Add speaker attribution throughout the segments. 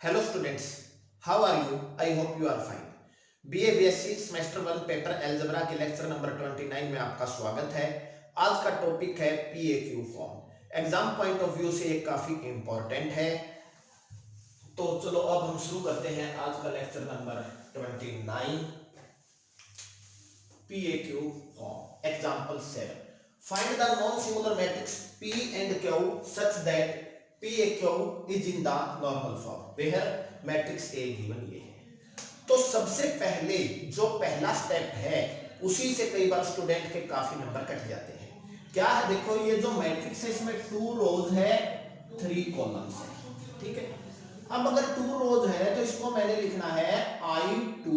Speaker 1: Hello students, how are you? I hope you are fine. BA BSc semester 1 paper algebra के lecture number 29 में आपका स्वागत है। आज का टॉपिक है PAQ form. Exam point of view से ये काफी इंपॉर्टेंट है। तो चलो अब हम शुरू करते हैं आज का lecture number 29, PAQ form. Example 7, find the non singular matrix P and Q such that PQ is in the normal form where matrix A given ये है। तो सबसे पहले जो पहला स्टेप है उसी से कई बार स्टूडेंट के काफी नंबर कट जाते हैं। क्या है? देखो, ये जो मैट्रिक्स है इसमें 2 रोज है, 3 कॉलम्स है। ठीक है, अब अगर 2 रोज है तो इसको मैंने लिखना है I2,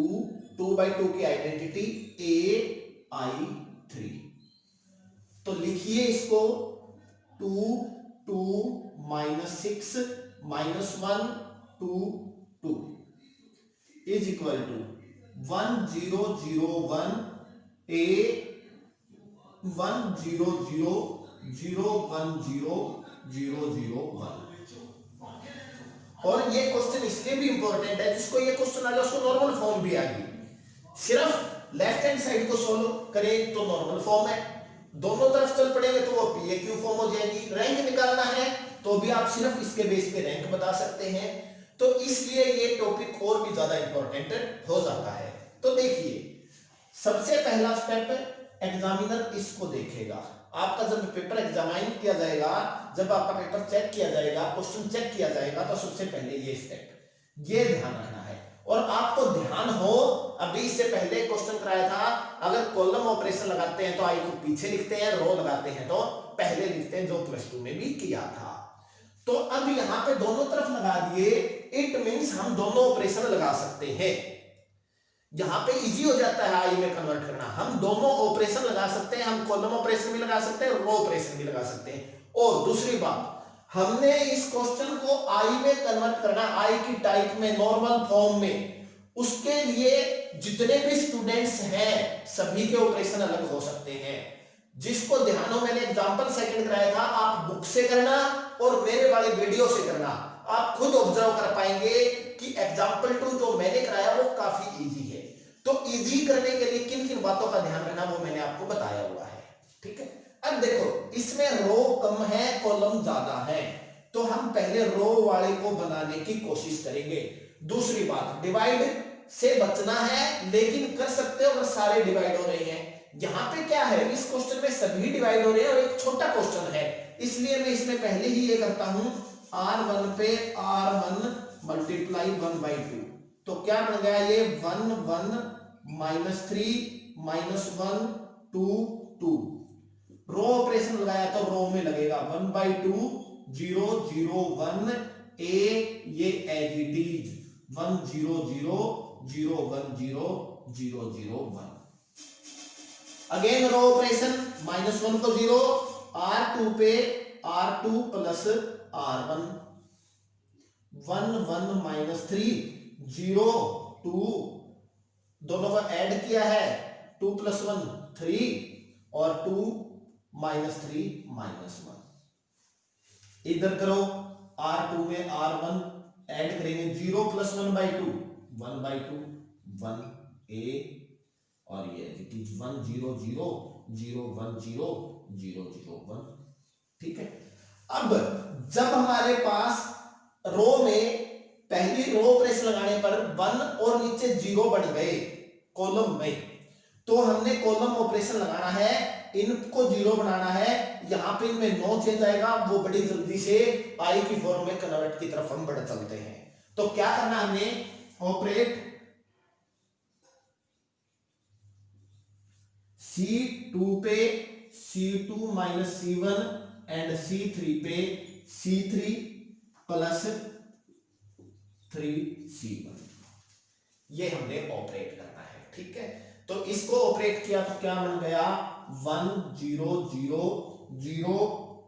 Speaker 1: 2/2 की आइडेंटिटी AI3। तो लिखिए इसको 2 2 -6 -1 2 2 इज इक्वल टू 1 0 0 1 A 1 0 0 0 1 0 0 0 1। और ये क्वेश्चन इसलिए भी इंपॉर्टेंट है, जिसको ये क्वेश्चन आ जाए उसको नॉर्मल फॉर्म भी आ गई। सिर्फ लेफ्ट हैंड साइड को सोल्व करें तो नॉर्मल फॉर्म है, दोनों तरफ चल पड़ेंगे तो वो पीएक्यू फॉर्म हो जाएगी। रैंक निकालना है तो भी आप सिर्फ इसके बेस पे रैंक बता सकते हैं। तो इसलिए ये टॉपिक और भी ज्यादा इंपॉर्टेंट हो जाता है। तो देखिए, सबसे पहला स्टेप, एग्जामिनर इसको देखेगा। आपका जब पेपर एग्जामाइन किया जाएगा, जब आपका पेपर चेक किया जाएगा, क्वेश्चन चेक किया जाएगा, तो सबसे पहले ये स्टेप, ये ध्यान रखना है। और आपको ध्यान हो, अभी इससे पहले क्वेश्चन कराया था, अगर कॉलम ऑपरेशन लगाते हैं तो आई को पीछे लिखते हैं, रो लगाते हैं तो पहले लिखते हैं, जो +2 में भी किया था। तो अब यहां पे दोनों तरफ लगा दिए, इट मींस हम दोनों ऑपरेशन लगा सकते हैं। यहां पे इजी हो जाता है आई में कन्वर्ट करना। हम दोनों ऑपरेशन लगा सकते हैं, हम कॉलम ऑपरेशन भी लगा सकते हैं, रो ऑपरेशन भी लगा सकते हैं। और दूसरी बात, हमने इस क्वेश्चन को आई में कन्वर्ट करना, आई की टाइप में, नॉर्मल फॉर्म में। उसके लिए जितने भी स्टूडेंट्स हैं सभी के ऑपरेशन अलग हो सकते हैं। जिसको ध्यान हो, मैंने एग्जांपल सेकंड कराया था, आप बुक से करना और मेरे वाले वीडियो से करना, आप खुद ऑब्जर्व कर पाएंगे कि एग्जांपल 2 जो मैंने कराया वो काफी इजी है। तो इजी करने के लिए किन किन बातों का ध्यान रखना वो मैंने आपको बताया हुआ है। ठीक है, अब देखो, इसमें रो कम है, कॉलम ज्यादा है, तो हम पहले रो वाले को बनाने की कोशिश करेंगे। दूसरी बात, डिवाइड से बचना है, लेकिन कर सकते हो अगर सारे डिवाइड हो रहे हैं। यहां पे क्या है, इस क्वेश्चन में सभी डिवाइड हो रहे हैं और एक छोटा क्वेश्चन है, इसलिए मैं इसमें पहले ही ये करता हूं, R1 पे R1 मल्टीप्लाई 1/2। तो क्या बन गया ये, 1 1 -3 -1 2 2। रो ऑपरेशन लगाया तो रो में लगेगा 1/2 0 0 1 A, ये as it is 1 0 0 0 1 0 0 0 1। Again row operation, -1 को 0, R2 पे R2 प्लस R1, 1 1 -3 0 2, दोनों को ऐड किया है, 2 + 1 3 और 2 -3 -1। इधर करो, R2 में R1 ऐड करेंगे, 0 + 1/2 1/2 1 A, और ये 1 0 0 0 1 0 0 0 1। ठीक है, अब जब हमारे पास रो में पहली रो ऑपरेशन लगाने पर 1 और नीचे 0 बन गए कॉलम में, तो हमने कॉलम ऑपरेशन लगाना है, इनको 0 बनाना है। यहां पे इनमें 9 चेंज आएगा, वो बड़ी जल्दी से आई की फॉर्म में कन्वर्ट की तरफ हम बढ़ चलते हैं। तो क्या करना हमने, ऑपरेट C2 पे C2 - C1 एंड C3 पे C3 + 3C1, ये हमने ऑपरेट करना है। ठीक है, तो इसको ऑपरेट किया तो क्या बन गया, 1 0 0 0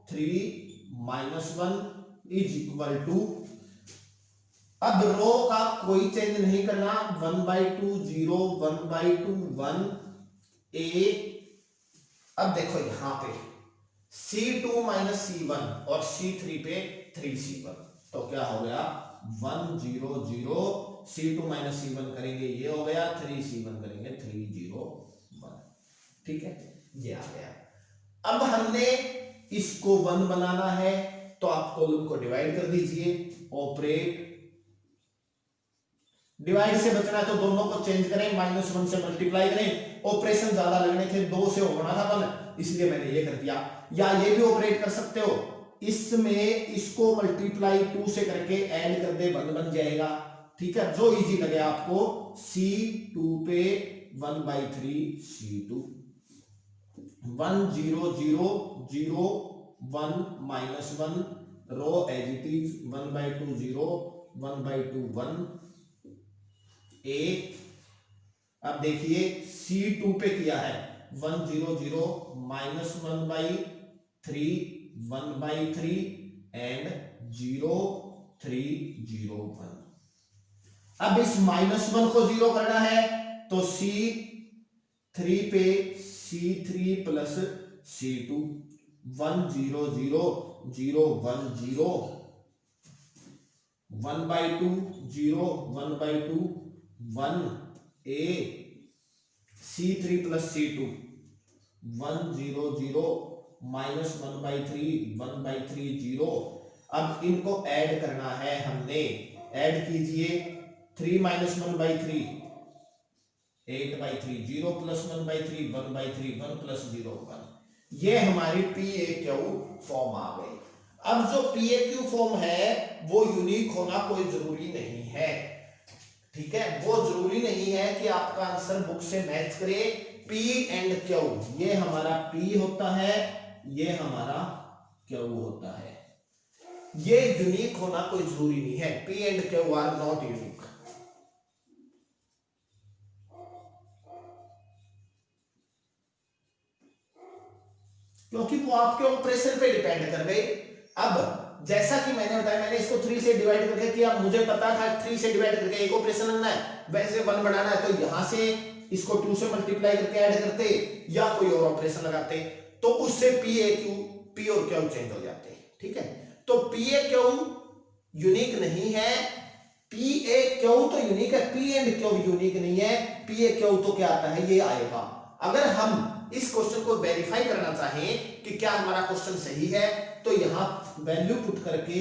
Speaker 1: 3 -1 इज इक्वल टू, अब रो का कोई चेंज नहीं करना, 1/2 0 1/2 1 A। अब देखो यहां पे C2 - C1 और C3 पे 3C1, तो क्या हो गया 100, C2 माइनस C1 करेंगे ये हो गया, 3C1 करेंगे 301। ठीक है, ये आ गया। अब हमने इसको 1 बनाना है तो आप कॉलम को डिवाइड कर दीजिए, ऑपरेट, डिवाइड से बचना है तो दोनों को चेंज करें, -1 से मल्टीप्लाई करें, ऑपरेशन ज्यादा लगने थे, 2 से होना था 1, इसलिए मैंने ये कर दिया। या ये भी ऑपरेट कर सकते हो, इसमें इसको मल्टीप्लाई 2 से करके ऐड कर दे, 1 बन जाएगा। ठीक है, जो इजी लगे आपको, C2 पे 1/3 C2, 1 0 0 0 1 -1 row as it is, 1/2 0 1/2 1 A। अब देखिए C2 पे किया है 1 0 0 -1/3 1/3 एंड 0 3 0 1। अब इस -1 को 0 करना है तो C3 पे C3 plus C2, 1 0 0 0 1 0 1/2 0 1/2 1 A, C3 plus C2 1 0 0 -1/3 1/3 0। अब इनको ऐड करना है हमने, ऐड कीजिए, 3 - 1/3 8/3 0 + 1/3 1/3 1 + 0 1। ये हमारी PAQ फॉर्म आ गई। अब जो PAQ फॉर्म है वो यूनिक होना कोई जरूरी नहीं है। ठीक है, वो जरूरी नहीं है कि आपका आंसर बुक से मैच करे। P एंड Q, ये हमारा P होता है, ये हमारा Q होता है। ये यूनिक होना कोई जरूरी नहीं है। P and Q are not unique. क्योंकि वो आपके ऑपरेशन पे डिपेंड कर गए। अब जैसा कि मैंने बताया, मैंने इसको 3 से डिवाइड करके किया, मुझे पता था 3 से डिवाइड करके एक ऑपरेशन करना है, वैसे 1 बनाना है, तो यहां से इसको 2 से मल्टीप्लाई करके ऐड करते या कोई और ऑपरेशन लगाते, तो उससे P और Q चेंज हो जाते। ठीक है, तो PAQ यूनिक नहीं है, PAQ तो यूनिक है, P एंड Q यूनिक नहीं है। PAQ तो क्या आता है, ये आएगा। अगर हम इस क्वेश्चन को वेरीफाई करना चाहें कि क्या हमारा क्वेश्चन सही है, तो यहां वैल्यू पुट करके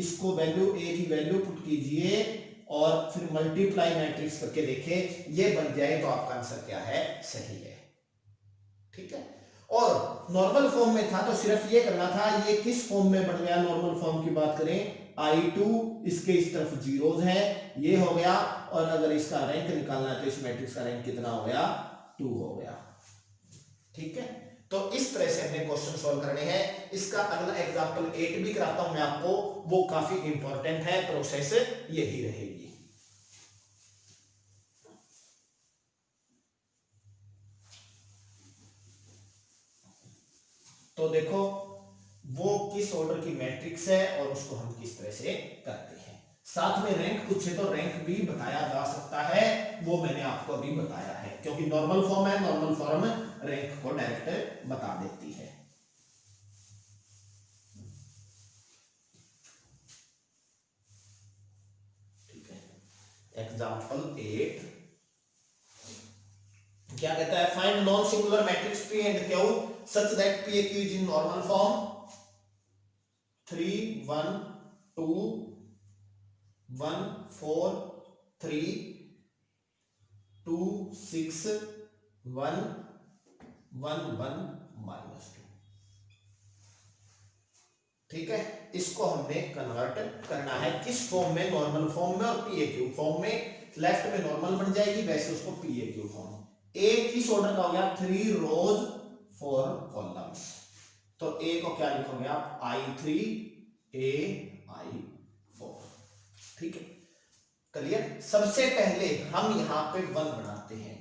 Speaker 1: इसको वैल्यू A की वैल्यू पुट कीजिए और फिर मल्टीप्लाई मैट्रिक्स करके देखें, ये बन जाए तो आपका आंसर क्या है, सही है। ठीक है, और नॉर्मल फॉर्म में था तो सिर्फ ये करना था। ये किस फॉर्म में बन गया, नॉर्मल फॉर्म की बात करें, I2 इसके इस तरफ जीरोज है, ये हो गया, और अगर इसका रैंक निकालना है तो इस मैट्रिक्स का रैंक कितना हो गया, 2 हो गया। ठीक है, तो इस तरह से हमने क्वेश्चन सॉल्व करने हैं। इसका अगला एग्जांपल 8 भी कराता हूं मैं आपको, वो काफी इंपॉर्टेंट है, प्रोसेस यही रहेगी। तो देखो वो किस ऑर्डर की मैट्रिक्स है और उसको हम किस तरह से करते हैं। साथ में रैंक पूछे तो रैंक भी बताया जा सकता है, वो मैंने आपको अभी बताया है, क्योंकि नॉर्मल फॉर्म है, नॉर्मल फॉर्म रैंक को डायरेक्ट बता देती है। ठीक है, एग्जांपल 8 क्या कहता है, find non singular matrix P and Q such that PAQ is in normal form 3 1 2 1 4 3 2 6 1 1 1 -2। ठीक है, इसको हमने कन्वर्ट करना है किस फॉर्म में, नॉर्मल फॉर्म में और PAQ फॉर्म में। लेफ्ट में नॉर्मल बन जाएगी, वैसे उसको PAQ फॉर्म। A किस ऑर्डर का हो गया, 3 रोज 4 कॉलम्स, तो A को क्या लिखोगे आप, I3 A I4। ठीक है, क्लियर। सबसे पहले हम यहां पे 1 बनाते हैं,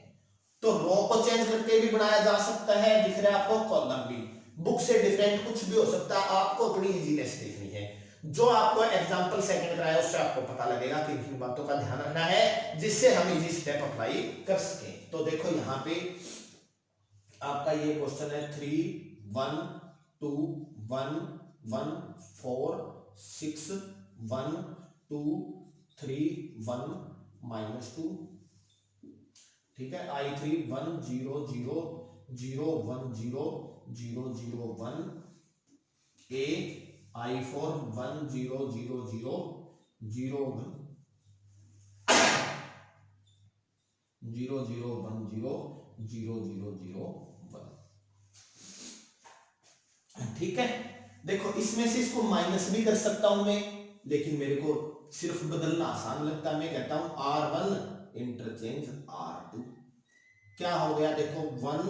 Speaker 1: तो रो को चेंज करके भी बनाया जा सकता है, दिख रहा है आपको, कॉलम भी। बुक से डिफरेंट कुछ भी हो सकता है, आपको अपनी इजीनेस देखनी है। जो आपको एग्जांपल सेकंड कराया उससे आपको पता लगेगा कि इन बातों का ध्यान रखना है, जिससे हम इजी स्टेप अप्लाई कर सके। तो देखो यहां पे आपका ये क्वेश्चन है 3 1 2 1 1 4 6 1 2 3 1 -2, ठीक है। I3 1 0 0 0 1 0 0 0 1 A, I4 1 0 0 0 0 1 0 0 1 0 0 0 0 1, ठीक है। देखो इसमें से इसको माइनस भी कर सकता हूं मैं, लेकिन मेरे को सिर्फ बदलना आसान लगता है। मैं कहता हूं R1 इंटरचेंज R2। क्या हो गया देखो, 1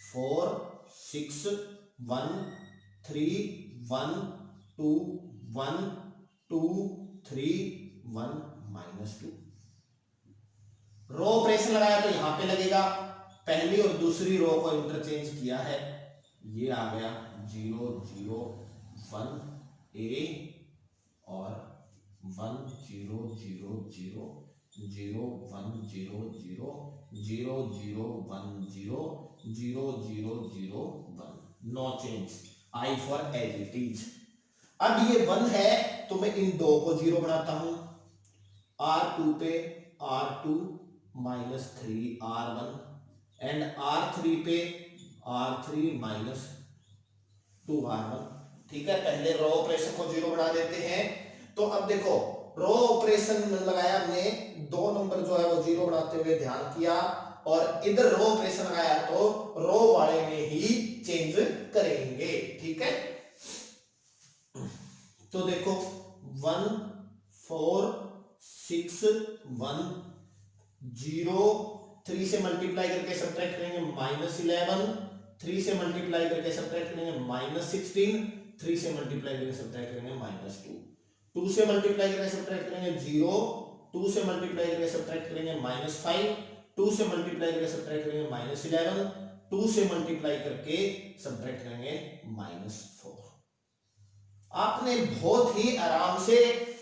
Speaker 1: 4 6 1 3 1 2 1 2 3 1 -2। रो ऑपरेशन लगाया तो यहां पे लगेगा, पहली और दूसरी रो को इंटरचेंज किया है, ये आ गया 0 0 1 A और 1 0 0 0 0 1 0 0 0 0 1 0 0 0 0 1, no change, I for as it is. अब ये 1 है तो मैं इन दो को 0 बनाता हूं, R2 पे R2 -3 R1 एंड R3 पे R3 -2 R1, ठीक है। पहले रो ऑपरेशन को 0 बना देते हैं। तो अब देखो रो ऑपरेशन लगाया हमने, 2 नंबर जो है वो 0 बनाते हुए ध्यान किया, और इधर रो ऑपरेशन लगाया तो रो वाले में ही चेंज करेंगे, ठीक है। तो देखो 1 4 6 1 0, 3 से मल्टीप्लाई करके सब्ट्रैक्ट करेंगे -11, 3 से मल्टीप्लाई करके सब्ट्रैक्ट करेंगे -16, 3 से मल्टीप्लाई करके सब्ट्रैक्ट करेंगे -2, 2 से मल्टीप्लाई करके सब्ट्रैक्ट करेंगे 0, 2 से मल्टीप्लाई करके सब्ट्रैक्ट करेंगे -5, 2 से मल्टीप्लाई करके सब्ट्रैक्ट करेंगे -11, 2 से मल्टीप्लाई करके सब्ट्रैक्ट करेंगे -4। आपने बहुत ही आराम से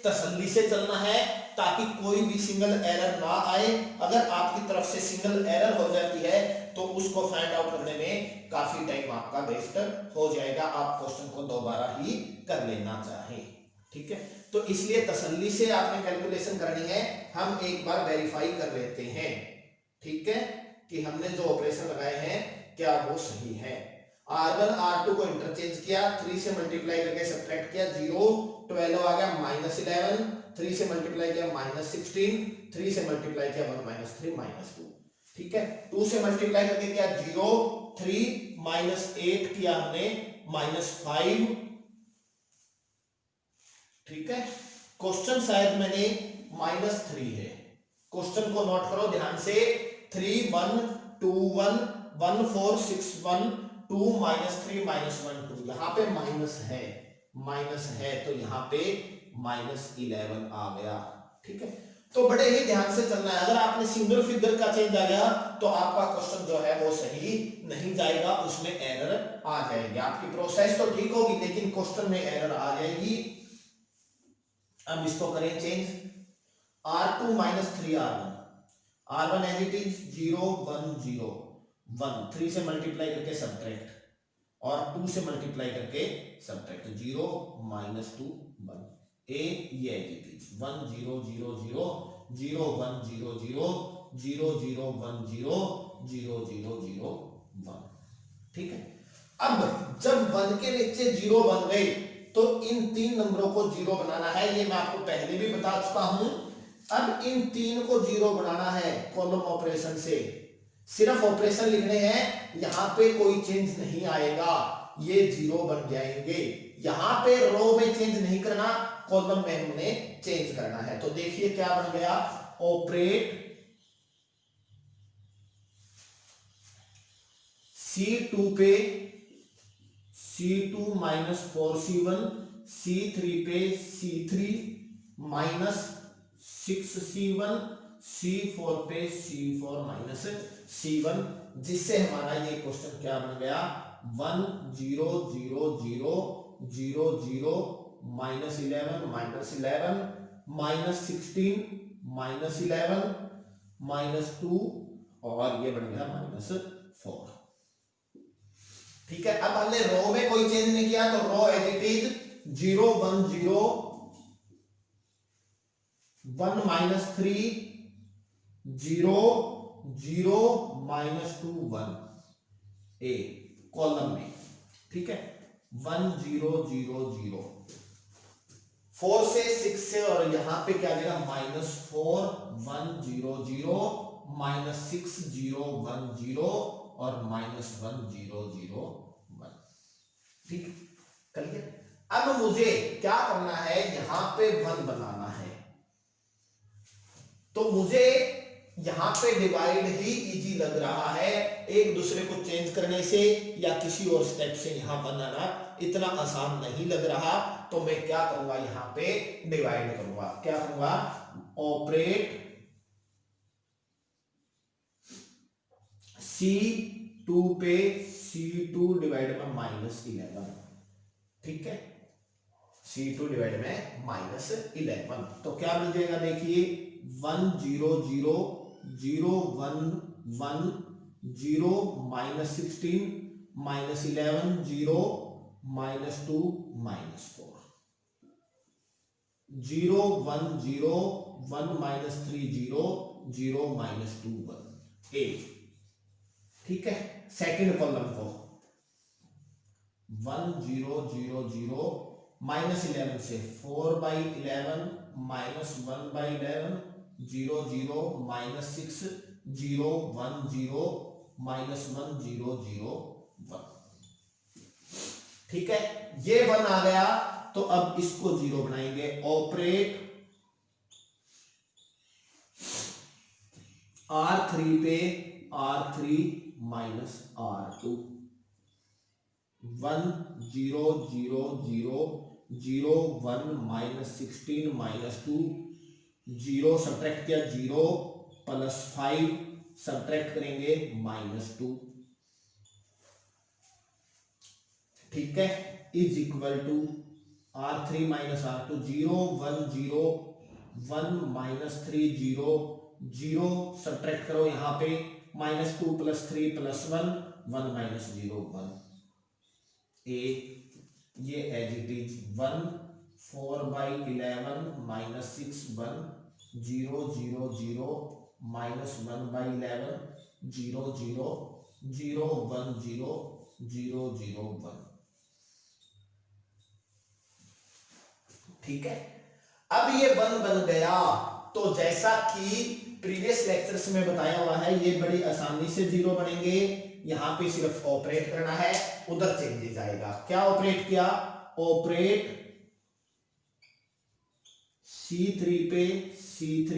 Speaker 1: तसल्ली से चलना है ताकि कोई भी सिंगल एरर ना आए। अगर आपकी तरफ से सिंगल एरर हो जाती है तो उसको फाइंड आउट करने में काफी टाइम आपका वेस्ट हो जाएगा, आप क्वेश्चन को दोबारा ही कर लेना चाहें, ठीक है। तो इसलिए तसल्ली से आपने कैलकुलेशन करनी है। हम एक बार वेरीफाई कर लेते हैं, ठीक है, कि हमने जो ऑपरेशन लगाए हैं क्या वो सही है। R1 R2 को इंटरचेंज किया, 3 से मल्टीप्लाई करके सब्ट्रैक्ट किया 0, 12 आ गया -11, 3 से मल्टीप्लाई किया -16, 3 से मल्टीप्लाई किया 1 -3 -2, ठीक है। 2 से मल्टीप्लाई करके किया 0, 3 -8 किया हमने -5, ठीक है। क्वेश्चन शायद मैंने -3 है, क्वेश्चन को नोट करो ध्यान से, 3 1 2 1 1 4 6 1 2 -3 -1 2, यहां पे माइनस है तो यहां पे -11 आ गया, ठीक है। तो बड़े ही ध्यान से चलना है। अगर आपने सिंगल फिगर का चेंज आ गया तो आपका क्वेश्चन जो है वो सही नहीं जाएगा, उसमें एरर आ जाएगी। आपकी प्रोसेस तो ठीक होगी लेकिन क्वेश्चन में एरर आ जाएगी। अब इसको करें change, R2 -3 R1, R1 as it is 0 1 0 1, 3 से मल्टीप्लाई करके सब्ट्रैक्ट और 2 से मल्टीप्लाई करके सब्ट्रैक्ट 0 -2 1, A ये एज इट इज 1 0 0 0 0 1 0 0 0 0 1 0 0 0 0 1, ठीक है। अब जब 1 के नीचे 0 बन गए तो इन 3 नंबरों को 0 बनाना है, ये मैं आपको पहले भी बता चुका हूं। अब इन 3 को 0 बनाना है कॉलम ऑपरेशन से, सिर्फ ऑपरेशन लिखने हैं, यहां पे कोई चेंज नहीं आएगा, ये 0 बन जाएंगे। यहां पे रो में चेंज नहीं करना, कॉलम में हमने चेंज करना है। तो देखिए क्या बन गया, ऑपरेट C2 पे C2 -4C1, C3 पे C3 -6C1, C4 पे C4 -C1, जिससे हमारा ये क्वेश्चन क्या बन गया, 1 0 0 0 0 0 -11 -11 -16 -11 -2 और ये बन गया -4, ठीक है। अब हमने रो में कोई चेंज नहीं किया तो row as it is 0 1 0 1 minus 3 0 0 minus 2 1 A column में, ठीक है। 1 0 0 0 4 से 6 से, और यहां पे क्या आ जाएगा -4 1 0 0 -6 0 1 0 और -1 0 0 1, ठीक क्लियर। अब मुझे क्या करना है, यहां पे 1 बनाना है, तो मुझे यहां पे डिवाइड ही इजी लग रहा है, एक दूसरे को चेंज करने से या किसी और स्टेप से यहां बनाना इतना आसान नहीं लग रहा। तो मैं क्या करूंगा, यहां पे डिवाइड करूंगा, क्या करूंगा, ऑपरेट C2 पे C2 डिवाइड में -11, ठीक है। C2 डिवाइड में -11, तो क्या बन जाएगा, देखिए 1 0 0 0 1 1 0 -16 -11 0 -2 -4 0 1 0 1 -3 0 0 -2 1 ए, ठीक है। सेकंड कॉलम को 1 0 0 0 -11 से 4/11 -1/11 0 0 -6 0 1 0 -1 0 0 1, ठीक है। ये 1 आ गया, तो अब इसको 0 बनाएंगे, ऑपरेट R3 पे R3 -R2 1 0 0 0 0 1 -16 -2 0 सब्ट्रैक्ट किया 0 +5 सब्ट्रैक्ट करेंगे -2, ठीक है, is equal to R3 -R2 0 1 0 1 -3 0 0 subtract करो, यहां पे -2 +3 +1 1 -0 1 ए, ये एज इट इज 1 4/11 -6 1 0 0 0 -1/11 0 0 0 1 0 0 0 1, ठीक है। अब ये 1 बन गया, तो जैसा कि प्रीवियस लेक्चर्स में बताया हुआ है, ये बड़ी आसानी से 0 बनेंगे। यहां पे सिर्फ ऑपरेट करना है, उधर चेंजेस आएगा। क्या ऑपरेट किया, ऑपरेट C3 पे C3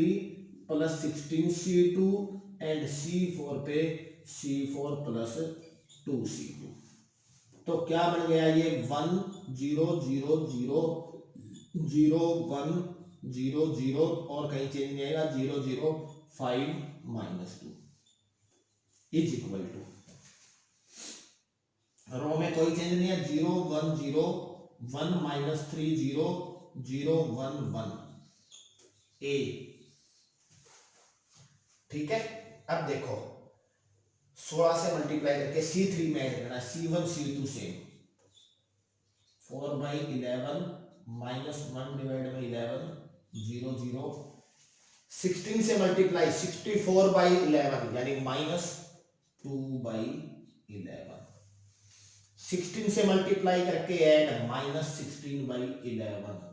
Speaker 1: +16 C2 एंड C4 पे C4 +2 C2, तो क्या बन गया, ये 1 0 0 0 0 1 0 0 और कहीं चेंज नहीं आएगा 0 0 5 -2 इज इक्वल टू, रो में कोई चेंज नहीं है, 0 1 0 1 -3 0 0 1 1 ए, ठीक है। अब देखो 16 से मल्टीप्लाई करके C3 में ऐड करना, C1 C2 से 4/11 -1/11 0 0 16 से मल्टीप्लाई 64/11 यानी -2/11 16 से मल्टीप्लाई करके ऐड -16/11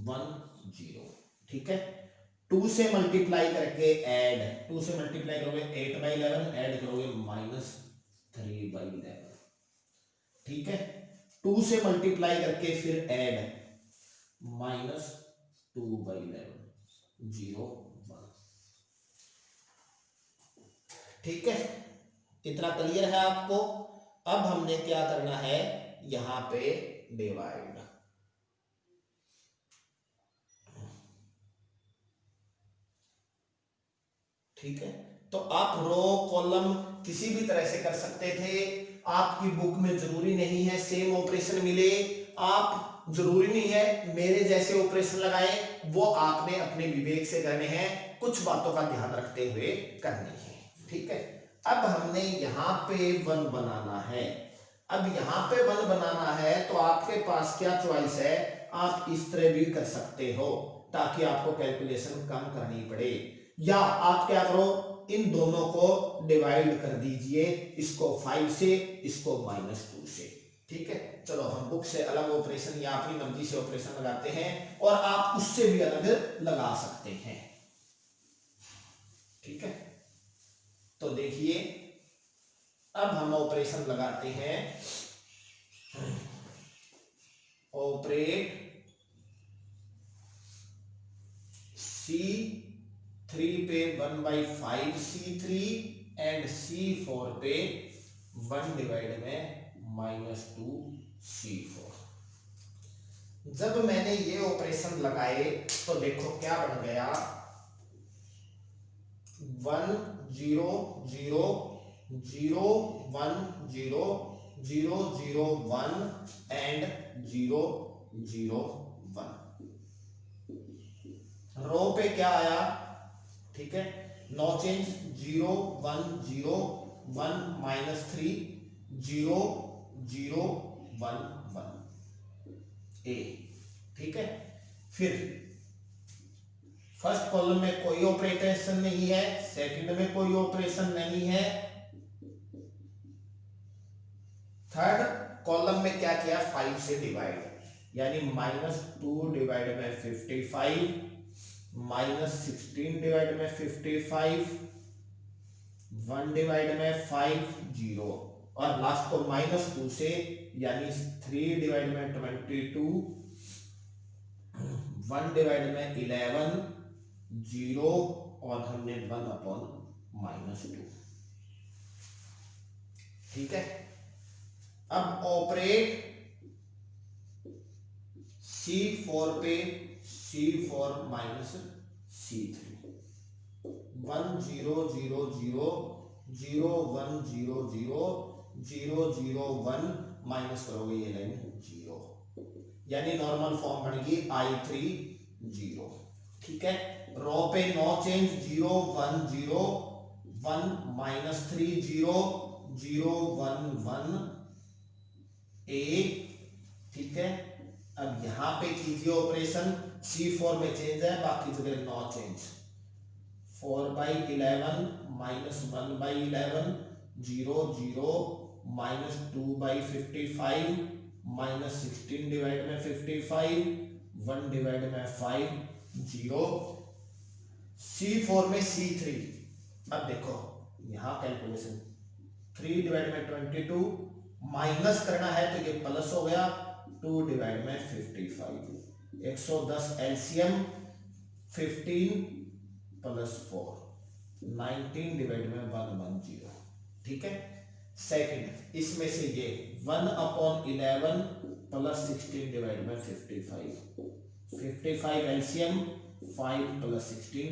Speaker 1: 1 0, ठीक है। 2 से मल्टीप्लाई करके ऐड, 2 से मल्टीप्लाई करोगे 8/11 ऐड करोगे -3/11, ठीक है। 2 से मल्टीप्लाई करके फिर ऐड -2/11 0 1, ठीक है। इतना क्लियर है आपको। अब हमने क्या करना है, यहां पे डिवाइड, ठीक है। तो आप रो कॉलम किसी भी तरह से कर सकते थे, आपकी बुक में जरूरी नहीं है सेम ऑपरेशन मिले, आप जरूरी नहीं है मेरे जैसे ऑपरेशन लगाए, वो आपने अपने विवेक से करने हैं, कुछ बातों का ध्यान रखते हुए करनी है, ठीक है। अब हमने यहां पे 1 बनाना है, अब यहां पे 1 बनाना है तो आपके पास क्या चॉइस है, आप इस तरह भी कर सकते हो, ताकि आपको कैलकुलेशन कम करनी पड़े। या आप क्या करो, इन दोनों को डिवाइड कर दीजिए, इसको 5 से, इसको -2 से। ठीक है, चलो हम बुक से अलग ऑपरेशन या अपनी मर्जी से ऑपरेशन लगाते हैं, और आप उससे भी अलग लगा सकते हैं। ठीक है, तो देखिए अब हम ऑपरेशन लगाते हैं। ऑपरेट C3 पे 1/5 C3 एंड C4 पे 1 डिवाइड में -2 C4। जब मैंने ये ऑपरेशन लगाए तो देखो क्या बन गया, 1 0 0 0 1 0 0 0 1 एंड 0 0 1। रो पे क्या आया, ठीक है, नो चेंज, 0 1 0 1 -3 0 0 1 1 ए। ठीक है, फिर फर्स्ट कॉलम में कोई ऑपरेशन नहीं है, सेकंड में कोई ऑपरेशन नहीं है, थर्ड कॉलम में क्या किया, 5 से डिवाइड, यानी -2 डिवाइड में 55 -16 डिवाइड में 55 1 डिवाइड में 5 0 और लास्ट को -2 से, यानी 3 डिवाइड में 22 1 डिवाइड में 11 0 और हमने 1/-2। ठीक है, अब ऑपरेट C4 पे C4 -C3 1 0 0 0 0 1 0 0 0 0 1 माइनस करोगे ये लाइन 0, यानी नॉर्मल फॉर्म बनेगी I3 0। ठीक है, रो पे नो चेंज, 0 1 0 1 -3 0 0 1 1 ए। ठीक है, अब यहां पे कीजिए ऑपरेशन, C4 में चेंज है, बाकी जगह नो चेंज, 4/11 -1/11 0 0 -2/55 -16 डिवाइड में 55 1 डिवाइड में 5 0। C4 में C3, अब देखो यहां कैलकुलेशन, 3 डिवाइड में 22 माइनस करना है तो ये प्लस हो गया, 2 डिवाइड में 55 110 एलसीएम 15 + 4 19 डिवाइड में 110। ठीक है, सेकंड इसमें से ये 1/11 + 16 डिवाइड में 55 एलसीएम 5 + 16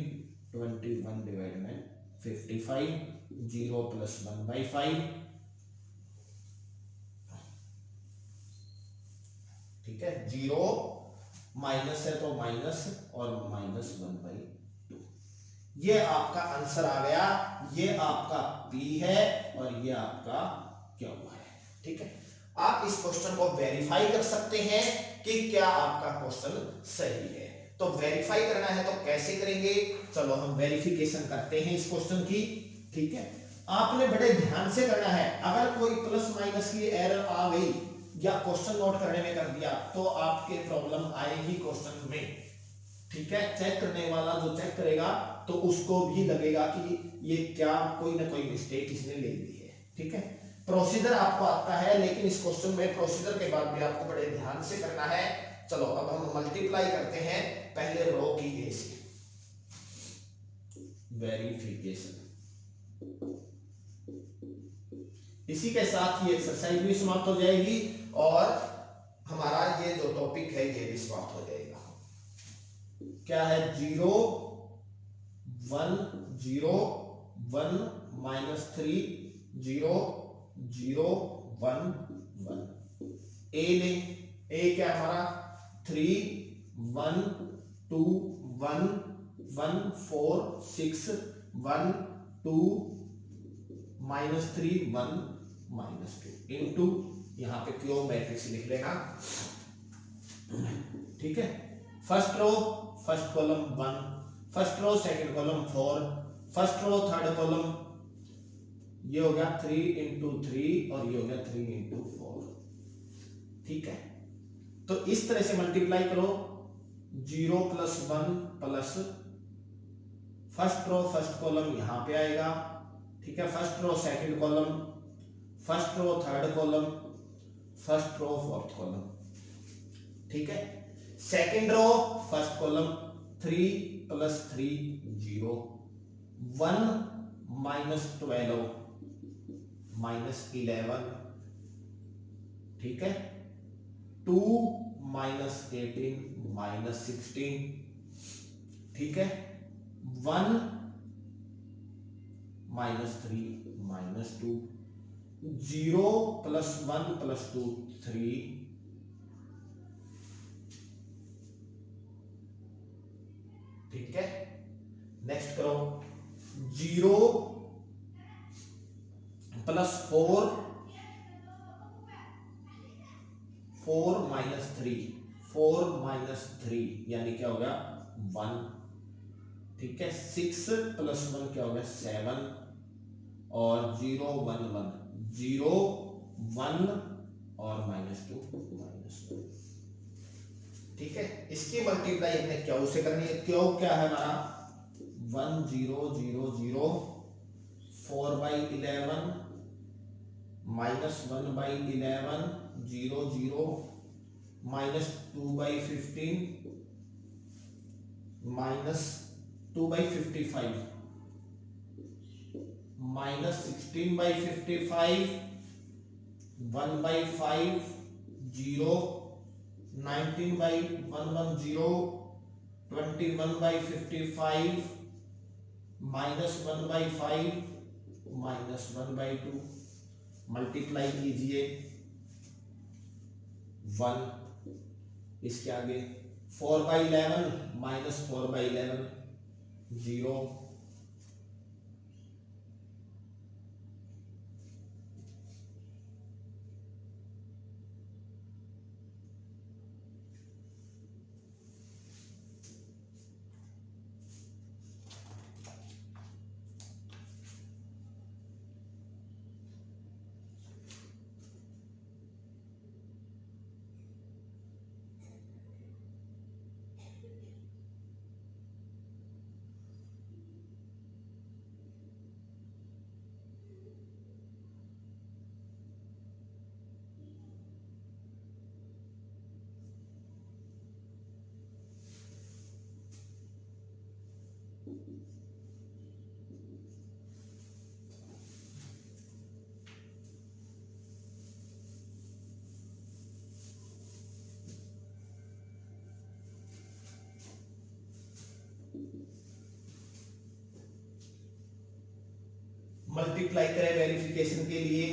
Speaker 1: 21 डिवाइड में 55 0 + 1/5। ठीक है, 0 माइनस है तो माइनस और -1/2। ये आपका आंसर आ गया, ये आपका P है और ये आपका Q है। ठीक है, आप इस क्वेश्चन को वेरीफाई कर सकते हैं कि क्या आपका क्वेश्चन सही है। तो वेरीफाई करना है तो कैसे करेंगे, चलो हम वेरिफिकेशन करते हैं इस क्वेश्चन की। ठीक है, आपने बड़े ध्यान से करना है, अगर कोई प्लस माइनस की एरर आ गई या क्वेश्चन नोट करने में कर दिया तो आपके प्रॉब्लम आएगी क्वेश्चन में। ठीक है, चेक करने वाला जो चेक करेगा तो उसको भी लगेगा कि ये क्या कोई ना कोई मिस्टेक इसने ले ली है। ठीक है, प्रोसीजर आपको आता है, लेकिन इस क्वेश्चन में प्रोसीजर के बाद भी आपको बड़े ध्यान से करना है। चलो अब हम मल्टीप्लाई करते हैं, पहले रो की ए से, वेरिफिकेशन। इसी के साथ ये एक्सरसाइज भी समाप्त हो जाएगी और हमारा ये जो टॉपिक है ये भी समाप्त हो जाएगा। क्या है, 0 1 0 1 -3 0 0 1 1। ए ले, ए क्या हमारा 3 1 2 1 1 4 6 1 2 -3 1 -2 इनटू, यहां पे क्यू मैट्रिक्स लिख लेना। ठीक है, first row first column 1, first row second column 4, first row third column, ये हो गया 3 इंटू 3 और ये हो गया 3 इंटू 4। ठीक है, तो इस तरह से मल्टीप्लाई करो 0 plus 1 plus first row first column यहां पे आएगा। ठीक है, first row second column, first row third column, first row fourth column. ठीक है, second row first column 3 plus 3 0, 1 minus 12 minus 11। ठीक है, 2 माइनस 18 माइनस 16। ठीक है, 1 माइनस 3 माइनस 2, 0 प्लस 1 प्लस 2 3। ठीक है, नेक्स्ट करो 0 प्लस 4, 4 माइनस 3, 4 माइनस 3 यानी क्या होगा 1। ठीक है, 6 प्लस 1 क्या होगा 7 और 0 1 1, 0 1 और माइनस 2 माइनस 2। ठीक है, इसकी मल्टीप्लाई हमने क्यू से करनी है। क्यू क्या है हमारा 1 0 0 0, 4 by 11 minus 1 by 11, 0 0 minus 2 by 15 minus 2 by 55 minus 16 by 55, 1 by 5 0, 19 by 110, 21 by 55 minus 1 by 5 minus 1 by 2। Multiply कीजिए 1, इसके आगे 4 बाई 11 माइनस 4 बाई 11 0, मल्टीप्लाई करें वेरिफिकेशन के लिए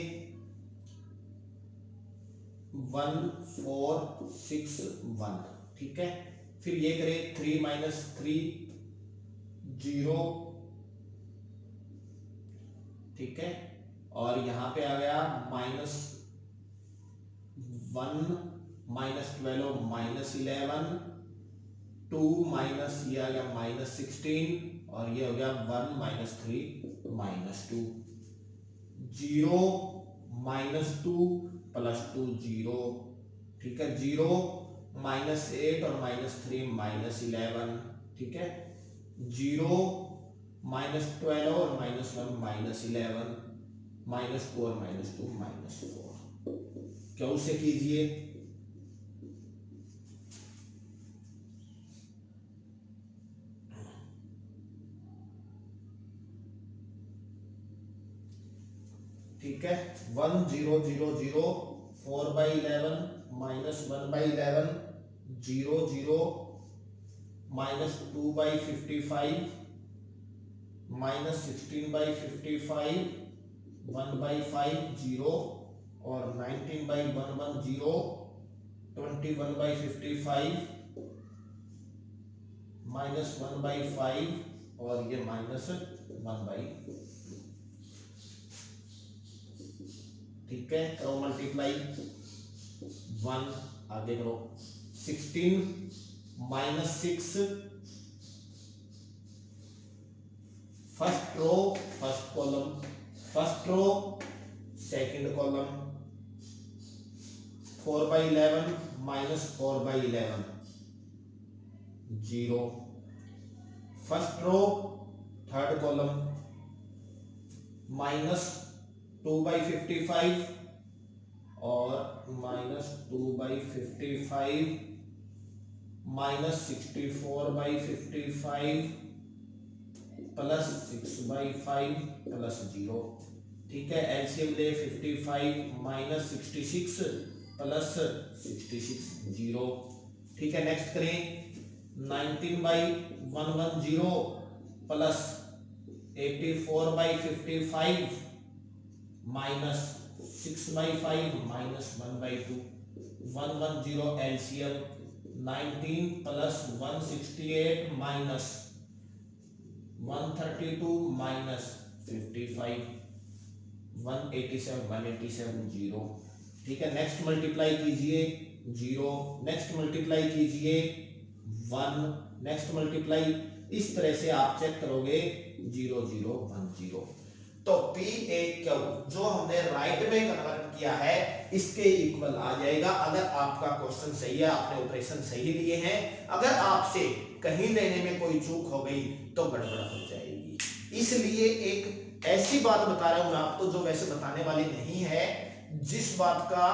Speaker 1: 1 4 6 1। ठीक है, फिर ये करें 3 माइनस 3 0। ठीक है, और यहां पे आ गया माइनस 1 माइनस 12 माइनस 11, 2 माइनस ये आ गया माइनस 16 और ये हो गया 1 माइनस 3 माइनस 2, 0 माइनस 2 प्लस 2 0। ठीक है, 0 माइनस 8 और माइनस 3 माइनस 11। ठीक है, 0 माइनस 12 और माइनस 1 माइनस 11, माइनस 2 और माइनस 2 माइनस 4। क्यों से कीजिए ठीक है, 1 0 0 0, 4 by 11 minus 1 by 11, 0 0 minus 2 by 55 minus 16 by 55, 1 by 5 0 और 19 बाई 110, 21 बाई 55 माइनस 1 बाई 5 और ये माइनस 1 बाई। ठीक है, करो मल्टीप्लाई 1 आगे करो 16 minus 6 first row first column, first row second column, 4/11 minus 4/11 0, first row third column minus 2/55 और माइनस 2/55 माइनस 64/55 प्लस 6/5 प्लस 0। ठीक है, एलसीएम ले 55 माइनस 66 प्लस 66 0। ठीक है, नेक्स्ट करें 19/110 plus 84/55 minus 6/5 minus 1/2 110 LCM 19 plus 168 minus 132 minus 55 187 0। ठीक है, नेक्स्ट मल्टीप्लाई कीजिए 0, नेक्स्ट मल्टीप्लाई कीजिए 1, नेक्स्ट मल्टीप्लाई, इस तरह से आप चेक करोगे 0 0 1 0। तो P A Q जो हमने राइट में कन्वर्ट किया है इसके इक्वल आ जाएगा अगर आपका क्वेश्चन सही है, आपने ऑपरेशन सही लिए हैं। अगर आपसे कहीं लेने में कोई चूक हो गई तो गड़बड़ हो जाएगी। इसलिए एक ऐसी बात बता रहा हूं मैं आपको जो वैसे बताने वाली नहीं है, जिस बात का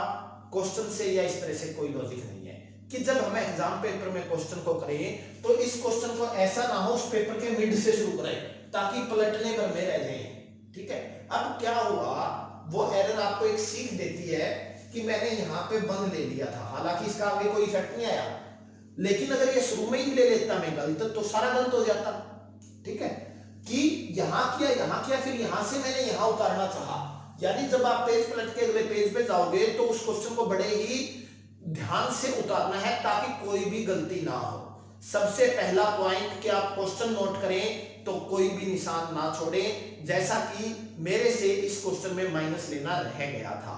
Speaker 1: क्वेश्चन से या इस तरह से कोई लॉजिक नहीं है कि जब हम एग्जाम पेपर में क्वेश्चन को करें तो इस क्वेश्चन को ऐसा ना हो उस पेपर के मिड से शुरू करें ताकि पलटने पर में रह जाए। ठीक है, अब क्या हुआ, वो एरर आपको एक सीख देती है कि मैंने यहाँ पे बंद ले लिया था, हालांकि इसका आगे कोई इफेक्ट नहीं आया, लेकिन अगर ये शुरू में ही ले लेता मैं गलत तो सारा गलत हो जाता। ठीक है, कि यहाँ किया फिर यहाँ से मैंने यहाँ उतारना चाहा, यानी जब आप पेज पलट के अगले पेज पे जाओगे तो उस क्वेश्चन को बड़े ही ध्यान से उतारना है ताकि कोई भी गलती ना हो। सबसे पहला पॉइंट कि आप क्वेश्चन नोट करें तो कोई भी निशान ना छोड़ें, जैसा कि मेरे से इस क्वेश्चन में माइनस लेना रह गया था।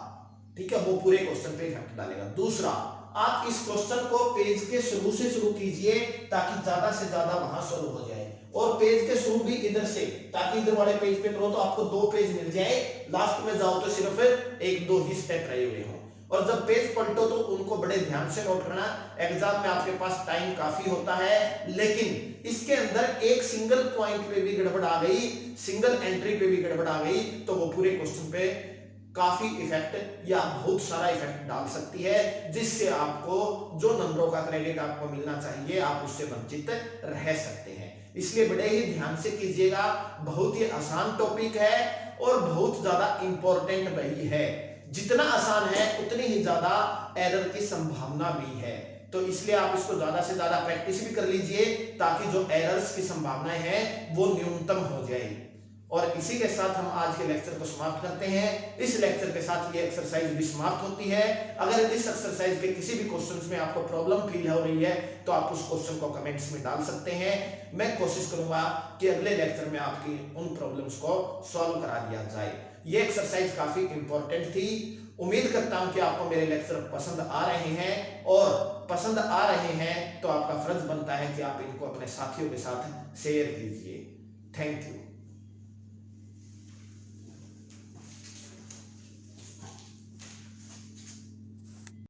Speaker 1: ठीक है, वो पूरे क्वेश्चन पे इफेक्ट डालेगा। दूसरा, आप इस क्वेश्चन को पेज के शुरू से शुरू कीजिए ताकि ज्यादा से ज्यादा वहां सॉल्व हो जाए, और पेज के शुरू भी इधर से, ताकि इधर वाले पेज पे करो तो आपको 2 पेज मिल जाए, लास्ट में जाओ तो सिर्फ 1-2 ही स्टेप रहे हुए हों। और जब पेज पलटो तो उनको बड़े ध्यान से नोट करना। एग्जाम में आपके पास टाइम काफी होता है, लेकिन इसके अंदर एक सिंगल पॉइंट पे भी गड़बड़ आ गई, सिंगल एंट्री पे भी गड़बड़ आ गई तो वो पूरे क्वेश्चन पे काफी इफेक्ट या बहुत सारा इफेक्ट डाल सकती है, जिससे आपको जो नंबरों का क्रेडिट आपको मिलना चाहिए आप उससे वंचित रह सकते हैं। इसलिए बड़े ही ध्यान से कीजिएगा, बहुत ही आसान टॉपिक है और बहुत ज्यादा इंपॉर्टेंट भी है। जितना आसान है उतनी ही ज्यादा एरर की संभावना भी है, तो इसलिए आप इसको ज्यादा से ज्यादा प्रैक्टिस भी कर लीजिए ताकि जो एरर्स की संभावनाएं हैं वो न्यूनतम हो जाए। और इसी के साथ हम आज के लेक्चर को समाप्त करते हैं। इस लेक्चर के साथ ये एक्सरसाइज भी समाप्त होती है। अगर इस एक्सरसाइज के किसी भी क्वेश्चंस में आपको प्रॉब्लम फील हो रही है तो आप उस क्वेश्चन को कमेंट्स में डाल सकते हैं। मैं कोशिश करूंगा कि अगले लेक्चर में आपकी उन प्रॉब्लम्स को सॉल्व करा दिया जाए। ये एक्सरसाइज काफी इंपॉर्टेंट थी। उम्मीद करता हूं कि आपको मेरे लेक्चर पसंद आ रहे हैं, और पसंद आ रहे हैं तो आपका फर्ज बनता है कि आप इनको अपने साथियों के साथ शेयर कीजिए। Thank you.